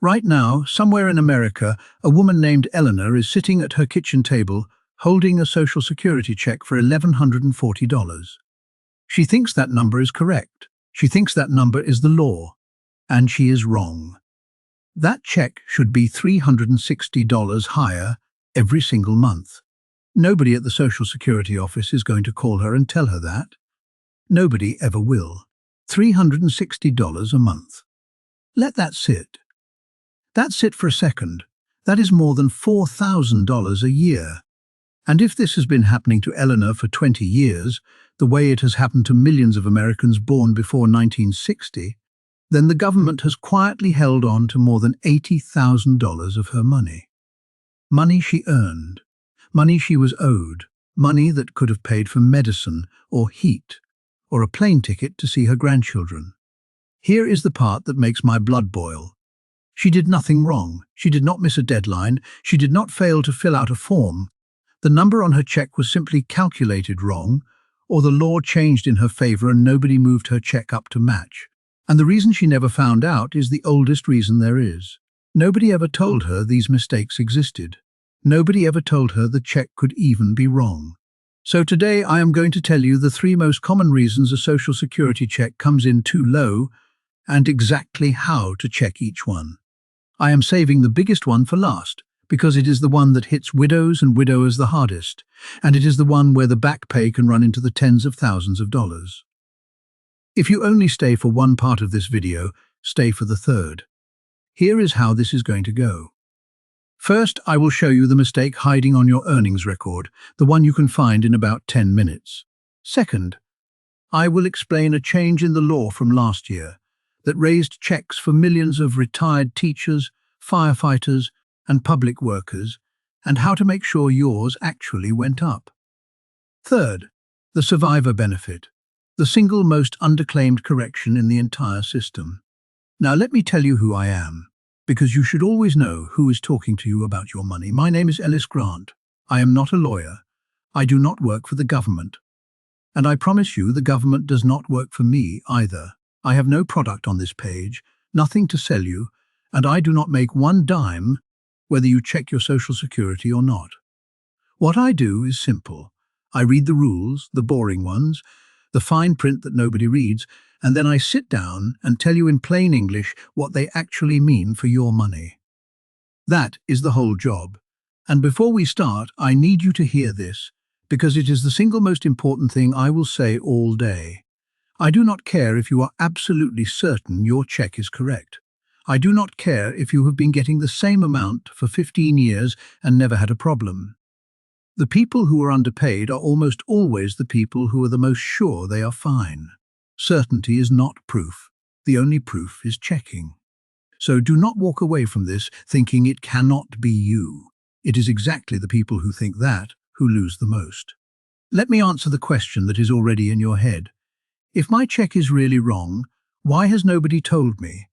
Right now, somewhere in America, a woman named Eleanor is sitting at her kitchen table holding a Social Security check for $1,140. She thinks that number is correct. She thinks that number is the law. And she is wrong. That check should be $360 higher every single month. Nobody at the Social Security office is going to call her and tell her that. Nobody ever will. $360 a month. Let that sit. That sit for a second. That is more than $4,000 a year. And if this has been happening to Eleanor for 20 years, the way it has happened to millions of Americans born before 1960, then the government has quietly held on to more than $80,000 of her money. Money she earned, money she was owed, money that could have paid for medicine or heat or a plane ticket to see her grandchildren. Here is the part that makes my blood boil. She did nothing wrong. She did not miss a deadline. She did not fail to fill out a form. The number on her check was simply calculated wrong, or the law changed in her favor and nobody moved her check up to match. And the reason she never found out is the oldest reason there is. Nobody ever told her these mistakes existed. Nobody ever told her the check could even be wrong. So today I am going to tell you the 3 most common reasons a Social Security check comes in too low and exactly how to check each one. I am saving the biggest one for last, because it is the one that hits widows and widowers the hardest, and it is the one where the back pay can run into the tens of thousands of dollars. If you only stay for one part of this video, stay for the third. Here is how this is going to go. First, I will show you the mistake hiding on your earnings record, the one you can find in about 10 minutes. Second, I will explain a change in the law from last year that raised checks for millions of retired teachers, firefighters, and public workers, and how to make sure yours actually went up. Third, the survivor benefit, the single most underclaimed correction in the entire system. Now let me tell you who I am, because you should always know who is talking to you about your money. My name is Ellis Grant. I am not a lawyer. I do not work for the government. And I promise you the government does not work for me either. I have no product on this page, nothing to sell you, and I do not make one dime whether you check your Social Security or not. What I do is simple. I read the rules, the boring ones, the fine print that nobody reads, and then I sit down and tell you in plain English what they actually mean for your money. That is the whole job. And before we start, I need you to hear this, because it is the single most important thing I will say all day. I do not care if you are absolutely certain your check is correct. I do not care if you have been getting the same amount for 15 years and never had a problem. The people who are underpaid are almost always the people who are the most sure they are fine. Certainty is not proof. The only proof is checking. So do not walk away from this thinking it cannot be you. It is exactly the people who think that who lose the most. Let me answer the question that is already in your head. If my check is really wrong, why has nobody told me?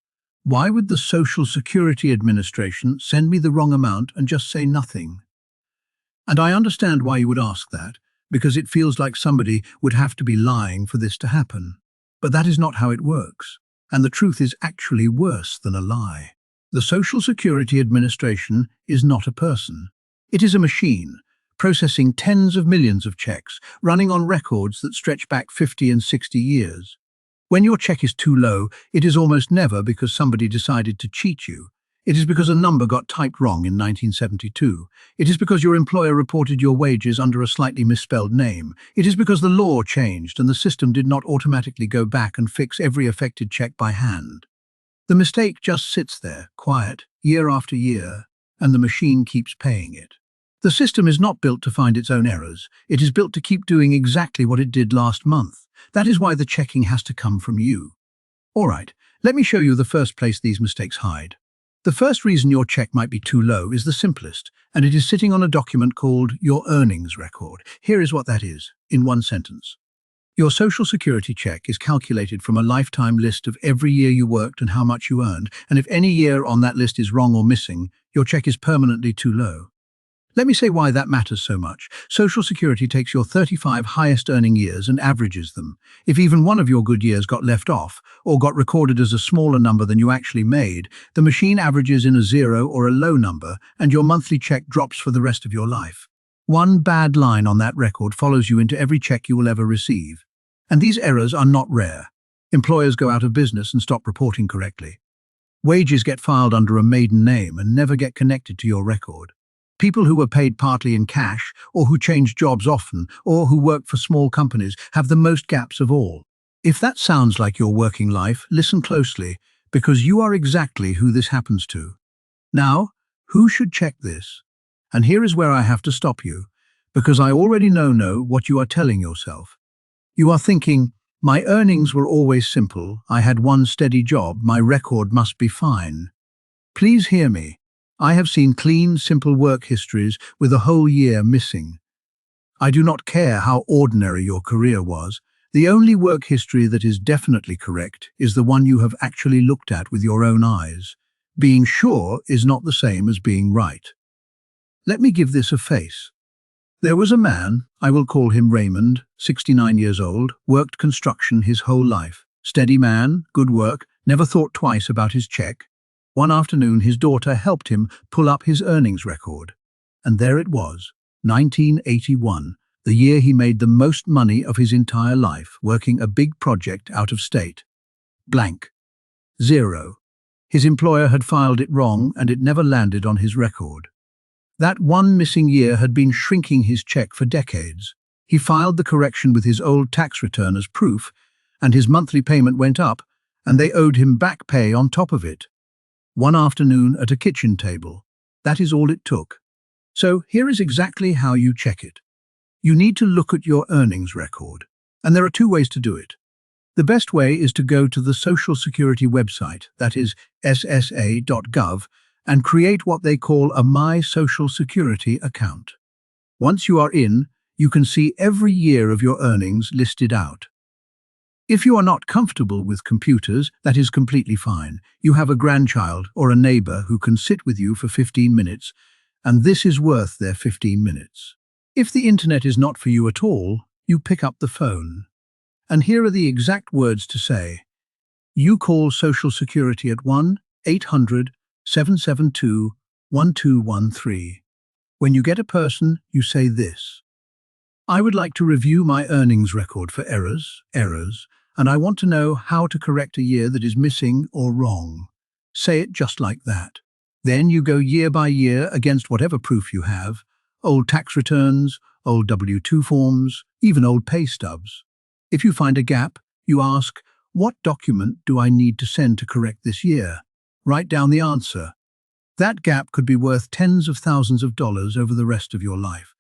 Why would the Social Security Administration send me the wrong amount and just say nothing? And I understand why you would ask that, because it feels like somebody would have to be lying for this to happen. But that is not how it works, and the truth is actually worse than a lie. The Social Security Administration is not a person. It is a machine, processing tens of millions of checks, running on records that stretch back 50 and 60 years. When your check is too low, it is almost never because somebody decided to cheat you. It is because a number got typed wrong in 1972. It is because your employer reported your wages under a slightly misspelled name. It is because the law changed and the system did not automatically go back and fix every affected check by hand. The mistake just sits there, quiet, year after year, and the machine keeps paying it. The system is not built to find its own errors. It is built to keep doing exactly what it did last month. That is why the checking has to come from you. All right, let me show you the first place these mistakes hide. The first reason your check might be too low is the simplest, and it is sitting on a document called your earnings record. Here is what that is, in one sentence. Your Social Security check is calculated from a lifetime list of every year you worked and how much you earned, and if any year on that list is wrong or missing, your check is permanently too low. Let me say why that matters so much. Social Security takes your 35 highest earning years and averages them. If even one of your good years got left off, or got recorded as a smaller number than you actually made, the machine averages in a zero or a low number, and your monthly check drops for the rest of your life. One bad line on that record follows you into every check you will ever receive. And these errors are not rare. Employers go out of business and stop reporting correctly. Wages get filed under a maiden name and never get connected to your record. People who were paid partly in cash, or who change jobs often, or who work for small companies have the most gaps of all. If that sounds like your working life, listen closely, because you are exactly who this happens to. Now, who should check this? And here is where I have to stop you, because I already know what you are telling yourself. You are thinking, my earnings were always simple, I had one steady job, my record must be fine. Please hear me. I have seen clean, simple work histories with a whole year missing. I do not care how ordinary your career was. The only work history that is definitely correct is the one you have actually looked at with your own eyes. Being sure is not the same as being right. Let me give this a face. There was a man, I will call him Raymond, 69 years old, worked construction his whole life. Steady man, good work, never thought twice about his check. One afternoon his daughter helped him pull up his earnings record. And there it was, 1981, the year he made the most money of his entire life, working a big project out of state. Blank. Zero. His employer had filed it wrong and it never landed on his record. That one missing year had been shrinking his check for decades. He filed the correction with his old tax return as proof, and his monthly payment went up, and they owed him back pay on top of it. One afternoon at a kitchen table. That is all it took. So here is exactly how you check it. You need to look at your earnings record, and there are two ways to do it. The best way is to go to the Social Security website, that is ssa.gov, and create what they call a My Social Security account. Once you are in, you can see every year of your earnings listed out. If you are not comfortable with computers, that is completely fine. You have a grandchild or a neighbor who can sit with you for 15 minutes, and this is worth their 15 minutes. If the internet is not for you at all, you pick up the phone. And here are the exact words to say. You call Social Security at 1-800-772-1213. When you get a person, you say this. I would like to review my earnings record for errors, and I want to know how to correct a year that is missing or wrong. Say it just like that. Then you go year by year against whatever proof you have, old tax returns, old W-2 forms, even old pay stubs. If you find a gap, you ask, what document do I need to send to correct this year? Write down the answer. That gap could be worth tens of thousands of dollars over the rest of your life.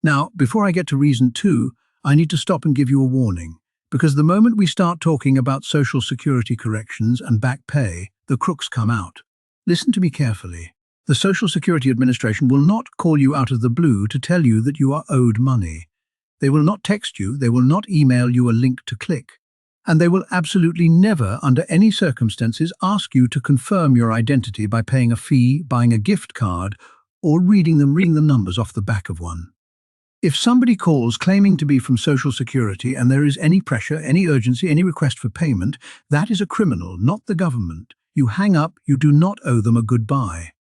Now, before I get to reason 2, I need to stop and give you a warning, because the moment we start talking about Social Security corrections and back pay, the crooks come out. Listen to me carefully. The Social Security Administration will not call you out of the blue to tell you that you are owed money. They will not text you, they will not email you a link to click. And they will absolutely never, under any circumstances, ask you to confirm your identity by paying a fee, buying a gift card, or reading the numbers off the back of one. If somebody calls claiming to be from Social Security and there is any pressure, any urgency, any request for payment, that is a criminal, not the government. You hang up, you do not owe them a goodbye.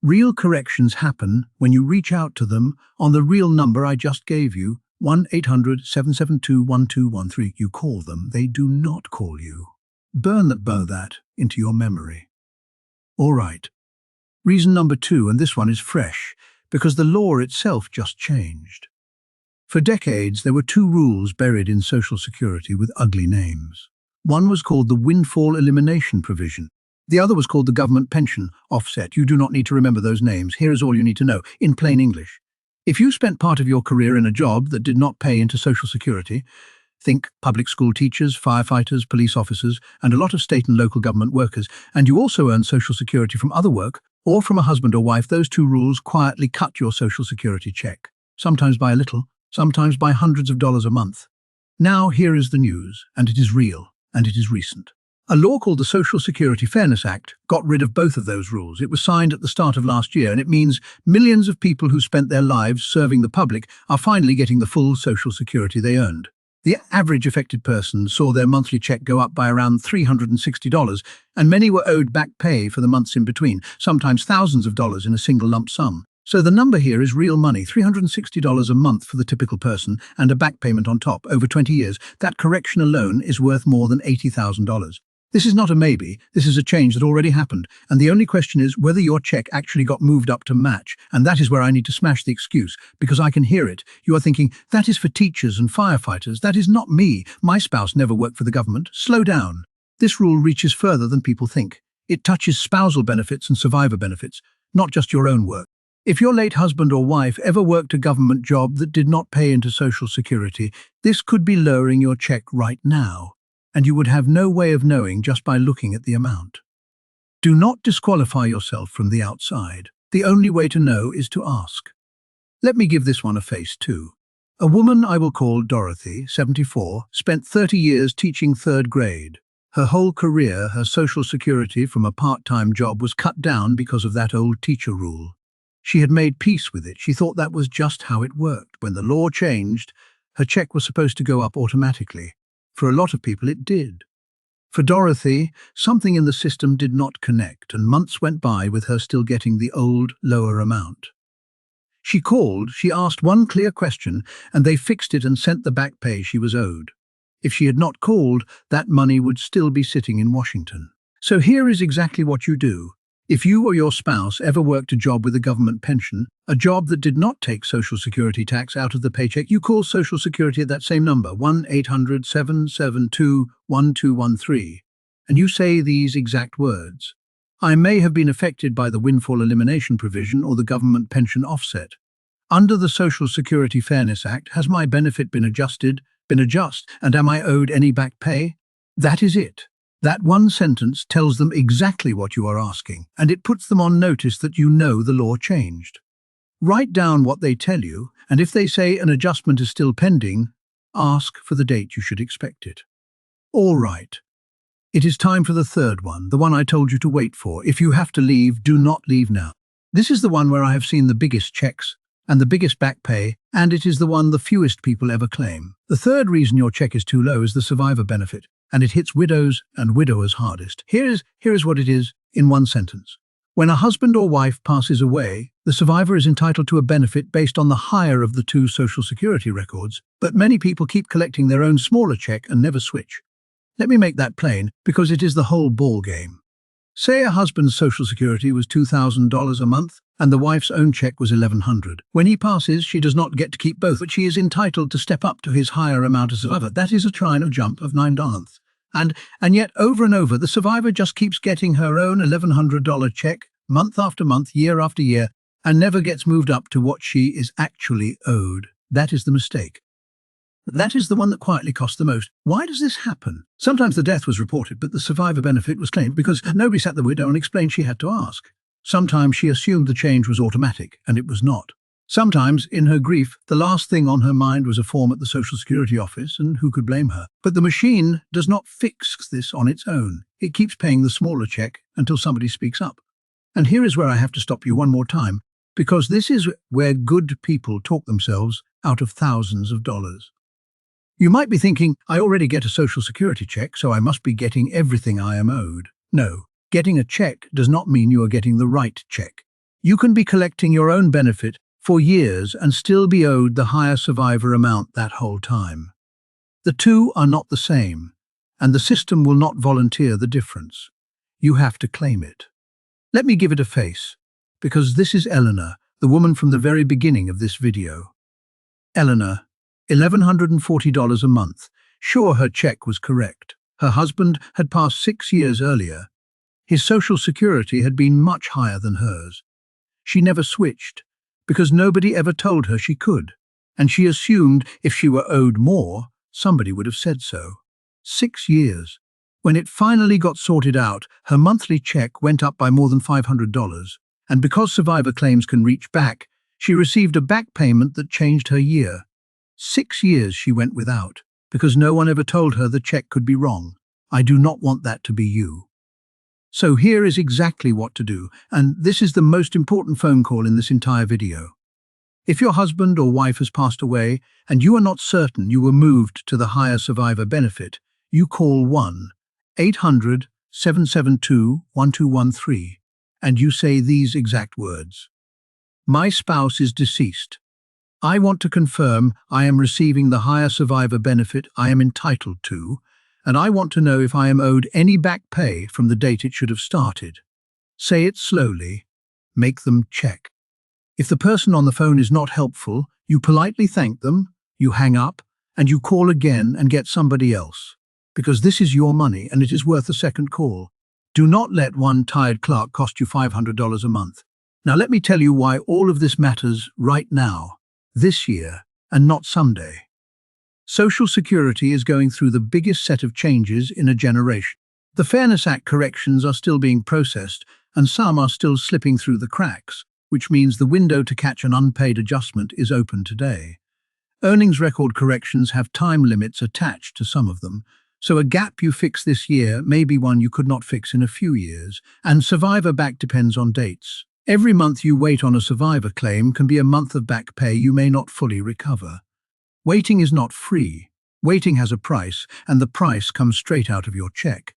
Real corrections happen when you reach out to them on the real number I just gave you, 1-800-772-1213. You call them, they do not call you. Burn that into your memory. All right. Reason number 2, and this one is fresh, because the law itself just changed. For decades, there were 2 rules buried in Social Security with ugly names. One was called the Windfall Elimination Provision. The other was called the Government Pension Offset. You do not need to remember those names. Here is all you need to know, in plain English. If you spent part of your career in a job that did not pay into Social Security, think public school teachers, firefighters, police officers, and a lot of state and local government workers, and you also earned Social Security from other work, or from a husband or wife, those 2 rules quietly cut your Social Security check, sometimes by a little, sometimes by hundreds of dollars a month. Now here is the news, and it is real, and it is recent. A law called the Social Security Fairness Act got rid of both of those rules. It was signed at the start of last year, and it means millions of people who spent their lives serving the public are finally getting the full Social Security they earned. The average affected person saw their monthly check go up by around $360, and many were owed back pay for the months in between, sometimes thousands of dollars in a single lump sum. So the number here is real money, $360 a month for the typical person, and a back payment on top over 20 years. That correction alone is worth more than $80,000. This is not a maybe, this is a change that already happened, and the only question is whether your check actually got moved up to match, and that is where I need to smash the excuse, because I can hear it. You are thinking, that is for teachers and firefighters, that is not me. My spouse never worked for the government. Slow down. This rule reaches further than people think. It touches spousal benefits and survivor benefits, not just your own work. If your late husband or wife ever worked a government job that did not pay into Social Security, this could be lowering your check right now, and you would have no way of knowing just by looking at the amount. Do not disqualify yourself from the outside. The only way to know is to ask. Let me give this one a face too. A woman I will call Dorothy, 74, spent 30 years teaching third grade. Her whole career, her Social Security from a part-time job was cut down because of that old teacher rule. She had made peace with it. She thought that was just how it worked. When the law changed, her check was supposed to go up automatically. For a lot of people, it did. For Dorothy, something in the system did not connect, and months went by with her still getting the old, lower amount. She called, she asked one clear question, and they fixed it and sent the back pay she was owed. If she had not called, that money would still be sitting in Washington. So here is exactly what you do. If you or your spouse ever worked a job with a government pension, a job that did not take Social Security tax out of the paycheck, you call Social Security at that same number, 1-800-772-1213, and you say these exact words. I may have been affected by the Windfall Elimination Provision or the government pension offset. Under the Social Security Fairness Act, has my benefit been adjusted, and am I owed any back pay? That is it. That one sentence tells them exactly what you are asking, and it puts them on notice that you know the law changed. Write down what they tell you, and if they say an adjustment is still pending, ask for the date you should expect it. All right. It is time for the third one, the one I told you to wait for. If you have to leave, do not leave now. This is the one where I have seen the biggest checks and the biggest back pay, and it is the one the fewest people ever claim. The third reason your check is too low is the survivor benefit, and it hits widows and widowers hardest. Here is what it is in one sentence. When a husband or wife passes away, the survivor is entitled to a benefit based on the higher of the two Social Security records, but many people keep collecting their own smaller check and never switch. Let me make that plain, because it is the whole ball game. Say a husband's Social Security was $2,000 a month, and the wife's own check was $1,100. When he passes, she does not get to keep both, but she is entitled to step up to his higher amount as survivor. That is a trial jump of $9. And yet, over and over, the survivor just keeps getting her own $1,100 check, month after month, year after year, and never gets moved up to what she is actually owed. That is the mistake. That is the one that quietly costs the most. Why does this happen? Sometimes the death was reported, but the survivor benefit was claimed because nobody sat the widow and explained she had to ask. Sometimes she assumed the change was automatic, and it was not. Sometimes, in her grief, the last thing on her mind was a form at the Social Security office, and who could blame her? But the machine does not fix this on its own. It keeps paying the smaller check until somebody speaks up. And here is where I have to stop you one more time, because this is where good people talk themselves out of thousands of dollars. You might be thinking, I already get a Social Security check, so I must be getting everything I am owed. No, getting a check does not mean you are getting the right check. You can be collecting your own benefit for years and still be owed the higher survivor amount that whole time. The two are not the same, and the system will not volunteer the difference. You have to claim it. Let me give it a face, because this is Eleanor, the woman from the very beginning of this video. Eleanor, $1,140 a month. Sure, her check was correct. Her husband had passed 6 years earlier. His Social Security had been much higher than hers. She never switched, because nobody ever told her she could, and she assumed if she were owed more, somebody would have said so. 6 years. When it finally got sorted out, her monthly check went up by more than $500, and because survivor claims can reach back, she received a back payment that changed her year. 6 years she went without, because no one ever told her the check could be wrong. I do not want that to be you. So here is exactly what to do, and this is the most important phone call in this entire video. If your husband or wife has passed away and you are not certain you were moved to the higher survivor benefit, you call 1-800-772-1213 and you say these exact words. My spouse is deceased. I want to confirm I am receiving the higher survivor benefit I am entitled to, and I want to know if I am owed any back pay from the date it should have started. Say it slowly. Make them check. If the person on the phone is not helpful, you politely thank them, you hang up, and you call again and get somebody else. Because this is your money and it is worth a second call. Do not let one tired clerk cost you $500 a month. Now let me tell you why all of this matters right now, this year, and not someday. Social Security is going through the biggest set of changes in a generation. The Fairness Act corrections are still being processed, and some are still slipping through the cracks, which means the window to catch an unpaid adjustment is open today. Earnings record corrections have time limits attached to some of them, so a gap you fix this year may be one you could not fix in a few years, and survivor back depends on dates. Every month you wait on a survivor claim can be a month of back pay you may not fully recover. Waiting is not free. Waiting has a price, and the price comes straight out of your check.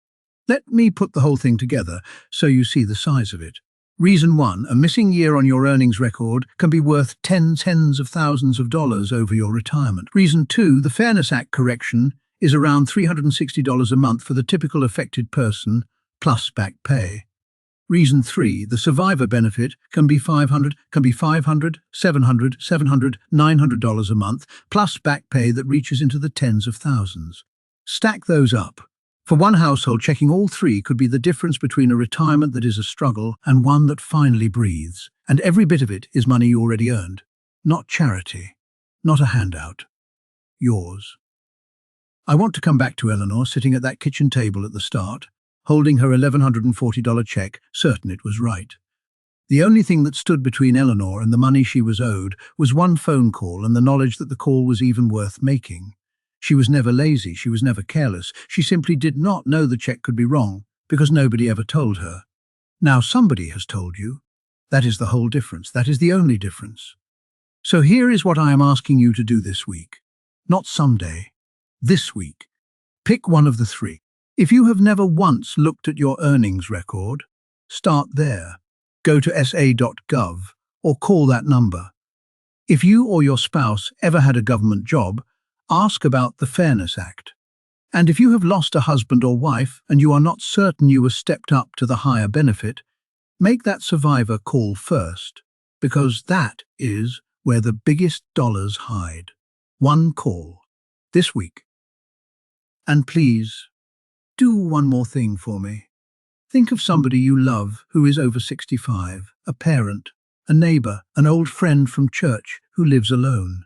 Let me put the whole thing together so you see the size of it. Reason 1, a missing year on your earnings record can be worth tens of thousands of dollars over your retirement. Reason 2, the Fairness Act correction is around $360 a month for the typical affected person, plus back pay. Reason 3, the survivor benefit can be $500, $700, $900 a month, plus back pay that reaches into the tens of thousands. Stack those up. For one household, checking all three could be the difference between a retirement that is a struggle and one that finally breathes. And every bit of it is money you already earned. Not charity. Not a handout. Yours. I want to come back to Eleanor sitting at that kitchen table at the start, holding her $1,140 check, certain it was right. The only thing that stood between Eleanor and the money she was owed was one phone call and the knowledge that the call was even worth making. She was never lazy, she was never careless, she simply did not know the check could be wrong, because nobody ever told her. Now somebody has told you. That is the whole difference, that is the only difference. So here is what I am asking you to do this week. Not someday. This week. Pick one of the three. If you have never once looked at your earnings record, start there. Go to sa.gov or call that number. If you or your spouse ever had a government job, ask about the Fairness Act. And if you have lost a husband or wife and you are not certain you were stepped up to the higher benefit, make that survivor call first, because that is where the biggest dollars hide. One call. This week. And please, do one more thing for me. Think of somebody you love who is over 65, a parent, a neighbor, an old friend from church who lives alone.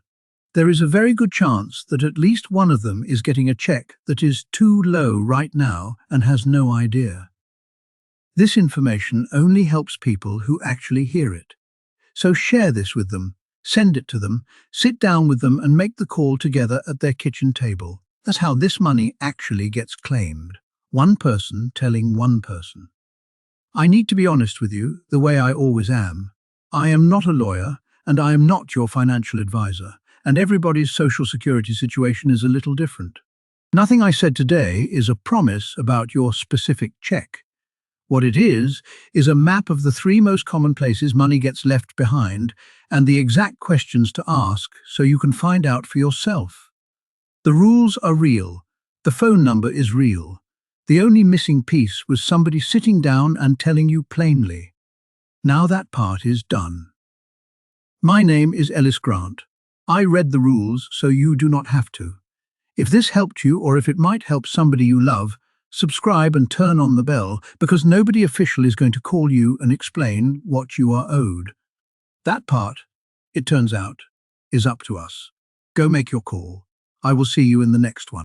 There is a very good chance that at least one of them is getting a check that is too low right now and has no idea. This information only helps people who actually hear it. So share this with them, send it to them, sit down with them and make the call together at their kitchen table. That's how this money actually gets claimed. One person telling one person. I need to be honest with you, the way I always am. I am not a lawyer, and I am not your financial advisor, and everybody's social security situation is a little different. Nothing I said today is a promise about your specific check. What it is a map of the three most common places money gets left behind and the exact questions to ask so you can find out for yourself. The rules are real. The phone number is real. The only missing piece was somebody sitting down and telling you plainly. Now that part is done. My name is Ellis Grant. I read the rules so you do not have to. If this helped you or if it might help somebody you love, subscribe and turn on the bell because nobody official is going to call you and explain what you are owed. That part, it turns out, is up to us. Go make your call. I will see you in the next one.